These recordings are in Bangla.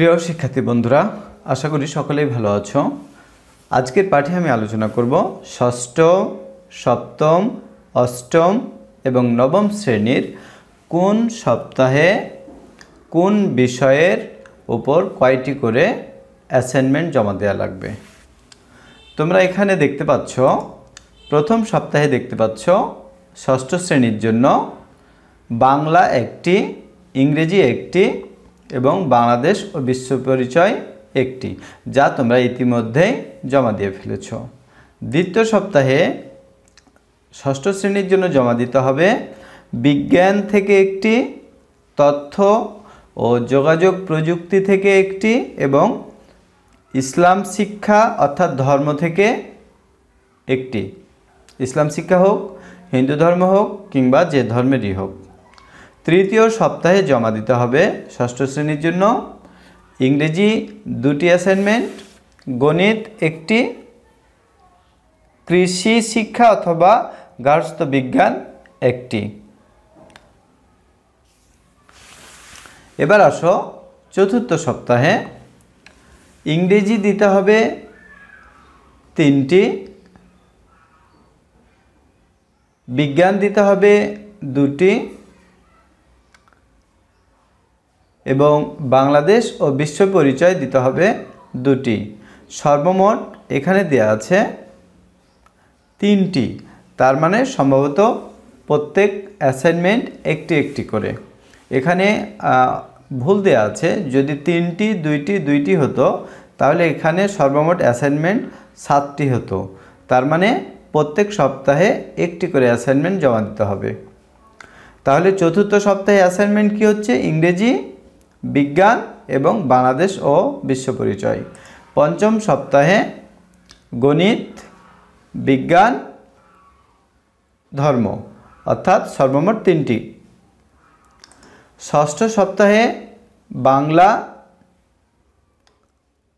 প্রিয় শিক্ষার্থী বন্ধুরা, আশা করি সকলেই ভালো আছো। আজকের পাঠে আমি আলোচনা করব ষষ্ঠ, সপ্তম, অষ্টম এবং নবম শ্রেণীর কোন সপ্তাহে কোন বিষয়ের উপর কয়টি করে অ্যাসাইনমেন্ট জমা দেওয়া লাগবে। তোমরা এখানে দেখতে পাচ্ছ, প্রথম সপ্তাহে দেখতে পাচ্ছ ষষ্ঠ শ্রেণীর জন্য বাংলা একটি, ইংরেজি একটি এবং বাংলাদেশ ও বিশ্ব পরিচয় একটি, যা তোমরা ইতিমধ্যেই জমা দিয়ে ফেলেছ। দ্বিতীয় সপ্তাহে ষষ্ঠ শ্রেণীর জন্য জমা দিতে হবে বিজ্ঞান থেকে একটি, তথ্য ও যোগাযোগ প্রযুক্তি থেকে একটি এবং ইসলাম শিক্ষা অর্থাৎ ধর্ম থেকে একটি। ইসলাম শিক্ষা হোক, হিন্দু ধর্ম হোক কিংবা যে ধর্মেরই হোক। তৃতীয় সপ্তাহে জমা দিতে হবে ষষ্ঠ শ্রেণীর জন্য ইংরেজি 2টি অ্যাসাইনমেন্ট, গণিত একটি, কৃষি শিক্ষা অথবা গার্হস্থ্য বিজ্ঞান একটি। এবার আসো চতুর্থ সপ্তাহে ইংরেজি দিতে হবে 3টি, বিজ্ঞান দিতে হবে 2টি এবং বাংলাদেশ ও বিশ্ব পরিচয় দিতে হবে 2টি। সর্বমোট এখানে দেয়া আছে 3টি, তার মানে সম্ভবত প্রত্যেক অ্যাসাইনমেন্ট একটি একটি করে। এখানে ভুল দেয়া আছে, যদি 3টি 2টি 2টি হতো তাহলে এখানে সর্বমোট অ্যাসাইনমেন্ট 7টি হতো। তার মানে প্রত্যেক সপ্তাহে একটি করে অ্যাসাইনমেন্ট জমা দিতে হবে। তাহলে চতুর্থ সপ্তাহে অ্যাসাইনমেন্ট কি হচ্ছে? ইংরেজি, বিজ্ঞান এবং বাংলাদেশ ও বিশ্ব পরিচয়। পঞ্চম সপ্তাহে গণিত, বিজ্ঞান, ধর্ম, অর্থাৎ সর্বমোট 3টি। ষষ্ঠ সপ্তাহে বাংলা,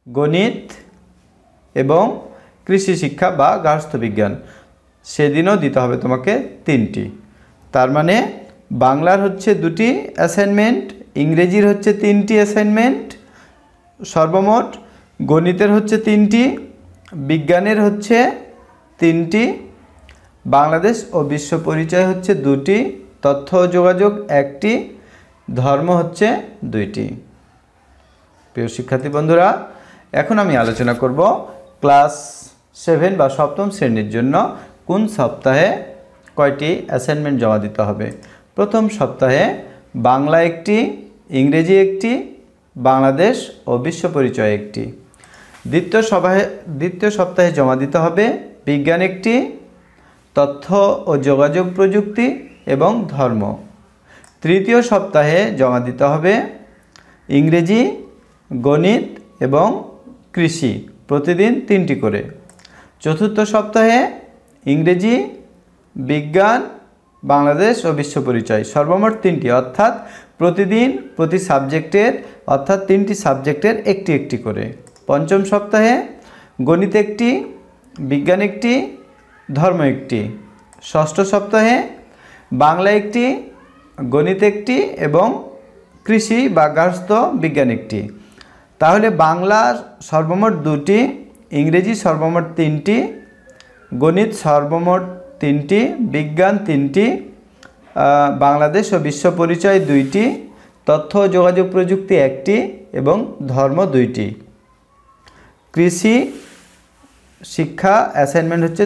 গণিত এবং কৃষি শিক্ষা বা গার্হস্থ্য বিজ্ঞান, সেদিনও দিতে হবে তোমাকে 3টি। তার মানে বাংলার হচ্ছে 2টি অ্যাসাইনমেন্ট, ইংরেজির হচ্ছে 3টি অ্যাসাইনমেন্ট সর্বমোট, গণিতের হচ্ছে 3টি, বিজ্ঞানের হচ্ছে 3টি, বাংলাদেশ ও বিশ্ব পরিচয় হচ্ছে 2টি, তথ্য ও যোগাযোগ 1টি, ধর্ম হচ্ছে 2টি। প্রিয় শিক্ষার্থী বন্ধুরা, এখন আমি আলোচনা করব ক্লাস 7 বা সপ্তম শ্রেণীর জন্য কোন সপ্তাহে কয়টি অ্যাসাইনমেন্ট জমা দিতে হবে। প্রথম সপ্তাহে বাংলা একটি, ইংরেজি একটি, বাংলাদেশ ও বিশ্ব পরিচয় একটি। দ্বিতীয় সপ্তাহে জমা দিতে হবে বিজ্ঞান একটি, তথ্য ও যোগাযোগ প্রযুক্তি এবং ধর্ম। তৃতীয় সপ্তাহে জমা দিতে হবে ইংরেজি, গণিত এবং কৃষি, প্রতিদিন 3টি করে। চতুর্থ সপ্তাহে ইংরেজি, বিজ্ঞান, বাংলাদেশ ও বিশ্ব পরিচয়, সর্বমোট 3টি, অর্থাৎ প্রতিদিন প্রতি সাবজেক্টের অর্থাৎ 3টি সাবজেক্টের একটি একটি করে। পঞ্চম সপ্তাহে গণিত একটি, বিজ্ঞান একটি, ধর্ম একটি। ষষ্ঠ সপ্তাহে বাংলা একটি, গণিত একটি এবং কৃষি বা গার্হস্থ্য বিজ্ঞান একটি। তাহলে বাংলা সর্বমোট 2টি, ইংরেজি সর্বমোট 3টি, গণিত সর্বমোট 3টি, বিজ্ঞান 3টি, বাংলাদেশ ও বিশ্ব পরিচয় 2টি, তথ্য ও যোগাযোগ প্রযুক্তি 1টি এবং ধর্ম 2টি। কৃষি শিক্ষা অ্যাসাইনমেন্ট হচ্ছে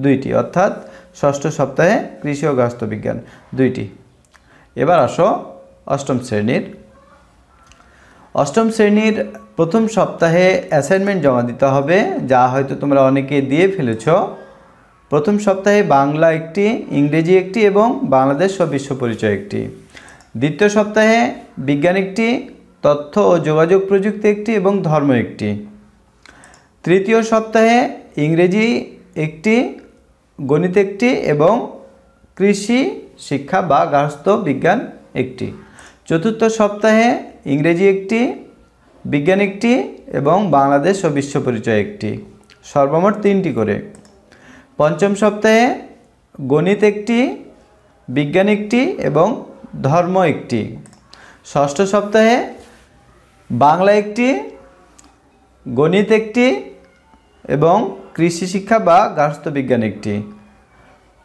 2টি, অর্থাৎ ষষ্ঠ সপ্তাহে কৃষি ও গার্হস্থ্য বিজ্ঞান 2টি। এবার আসো অষ্টম শ্রেণীর। অষ্টম শ্রেণীর প্রথম সপ্তাহে অ্যাসাইনমেন্ট জমা দিতে হবে, যা হয়তো তোমরা অনেকে দিয়ে ফেলেছ। প্রথম সপ্তাহে বাংলা একটি, ইংরেজি একটি এবং বাংলাদেশ ও বিশ্ব পরিচয় একটি। দ্বিতীয় সপ্তাহে বিজ্ঞান একটি, তথ্য ও যোগাযোগ প্রযুক্তি একটি এবং ধর্ম একটি। তৃতীয় সপ্তাহে ইংরেজি একটি, গণিত একটি এবং কৃষি শিক্ষা বা গার্হস্থ্য বিজ্ঞান একটি। চতুর্থ সপ্তাহে ইংরেজি একটি, বিজ্ঞান একটি এবং বাংলাদেশ ও বিশ্ব পরিচয় একটি, সর্বমোট 3টি করে। পঞ্চম সপ্তাহে গণিত একটি, বিজ্ঞান একটি এবং ধর্ম একটি। ষষ্ঠ সপ্তাহে বাংলা একটি, গণিত একটি এবং কৃষি শিক্ষা বা গার্হস্থ্য বিজ্ঞান একটি।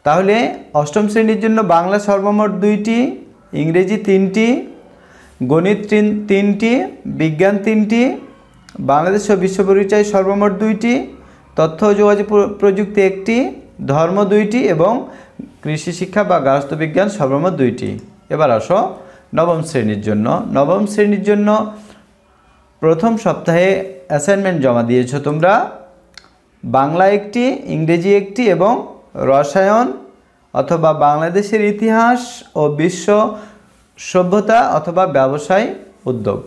তাহলে অষ্টম শ্রেণীর জন্য বাংলা সর্বমোট 2টি, ইংরেজি 3টি, গণিত 3টি, বিজ্ঞান 3টি, বাংলাদেশ ও বিশ্ব পরিচয় সর্বমোট 2টি, তথ্য ও যোগাযোগ প্রযুক্তি 1টি, ধর্ম 2টি এবং কৃষি শিক্ষা বা গার্হস্থ্য বিজ্ঞান সর্বমোট 2টি। এবার আসো নবম শ্রেণীর জন্য। নবম শ্রেণীর জন্য প্রথম সপ্তাহে অ্যাসাইনমেন্ট জমা দিয়েছো তোমরা। বাংলা একটি, ইংরেজি একটি এবং রসায়ন অথবা বাংলাদেশের ইতিহাস ও বিশ্ব সভ্যতা অথবা ব্যবসায় উদ্যোগ।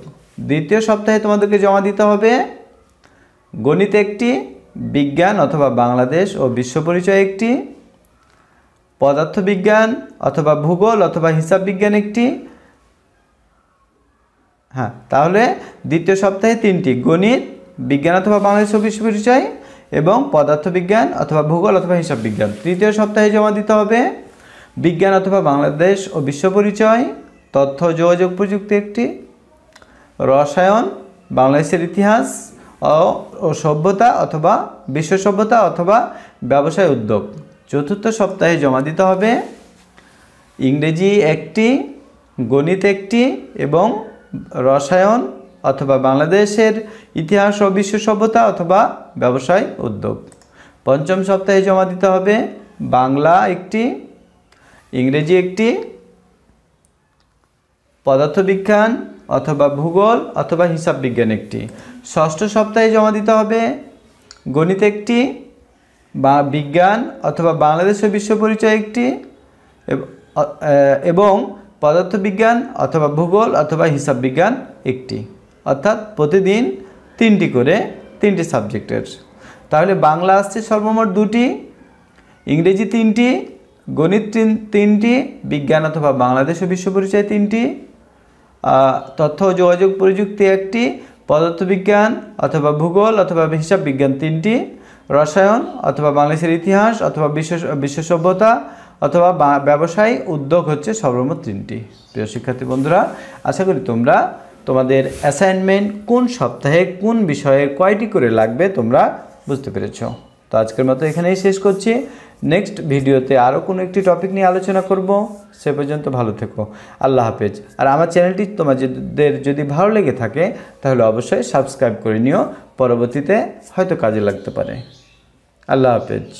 দ্বিতীয় সপ্তাহে তোমাদেরকে জমা দিতে হবে গণিত একটি, বিজ্ঞান অথবা বাংলাদেশ ও বিশ্ব পরিচয় একটি, পদার্থবিজ্ঞান অথবা ভূগোল অথবা হিসাব বিজ্ঞান একটি। হ্যাঁ, তাহলে দ্বিতীয় সপ্তাহে 3টি, গণিত, বিজ্ঞান অথবা বাংলাদেশ ও বিশ্ব পরিচয় এবং পদার্থবিজ্ঞান অথবা ভূগোল অথবা হিসাব বিজ্ঞান। তৃতীয় সপ্তাহে জমা দিতে হবে বিজ্ঞান অথবা বাংলাদেশ ও বিশ্ব পরিচয়, তথ্য ও যোগাযোগ প্রযুক্তি একটি, রসায়ন, বাংলাদেশের ইতিহাস ও সভ্যতা অথবা বিশ্ব সভ্যতা অথবা ব্যবসায় উদ্যোগ। চতুর্থ সপ্তাহে জমা দিতে হবে ইংরেজি একটি, গণিত একটি এবং রসায়ন অথবা বাংলাদেশের ইতিহাস ও বিশ্ব সভ্যতা অথবা ব্যবসায় উদ্যোগ। পঞ্চম সপ্তাহে জমা দিতে হবে বাংলা একটি, ইংরেজি একটি, পদার্থবিজ্ঞান অথবা ভূগোল অথবা হিসাব বিজ্ঞান একটি। ষষ্ঠ সপ্তাহে জমা দিতে হবে গণিত একটি বা বিজ্ঞান অথবা বাংলাদেশ ও বিশ্ব পরিচয় একটি এবং পদার্থবিজ্ঞান অথবা ভূগোল অথবা হিসাব বিজ্ঞান একটি। অর্থাৎ প্রতিদিন 3টি করে 3টি সাবজেক্টের। তাহলে বাংলা আসছে সর্বমোট 2টি, ইংরেজি 3টি, গণিত 3টি, বিজ্ঞান অথবা বাংলাদেশ ও বিশ্ব পরিচয় 3টি, তথ্য ও যোগাযোগ প্রযুক্তি 1টি, পদার্থবিজ্ঞান অথবা ভূগোল অথবা হিসাব বিজ্ঞান 3টি, রসায়ন অথবা বাংলাদেশের ইতিহাস অথবা বিশ্ব সভ্যতা অথবা ব্যবসায় উদ্যোগ হচ্ছে সর্বমোট 3টি। প্রিয় শিক্ষার্থী বন্ধুরা, আশা করি তোমরা তোমাদের অ্যাসাইনমেন্ট কোন সপ্তাহে কোন বিষয়ে কয়টি করে লাগবে তোমরা বুঝতে পেরেছ। তো আজকের মতো এখানেই শেষ করছি। নেক্সট ভিডিওতে আরও কোনো একটি টপিক নিয়ে আলোচনা করব। সে পর্যন্ত ভালো থেকো। আল্লাহ হাফেজ। আর আমার চ্যানেলটি তোমাদের যদি ভালো লেগে থাকে তাহলে অবশ্যই সাবস্ক্রাইব করে নিও, পরবর্তীতে হয়তো কাজে লাগতে পারে। আল্লাহ হাফেজ।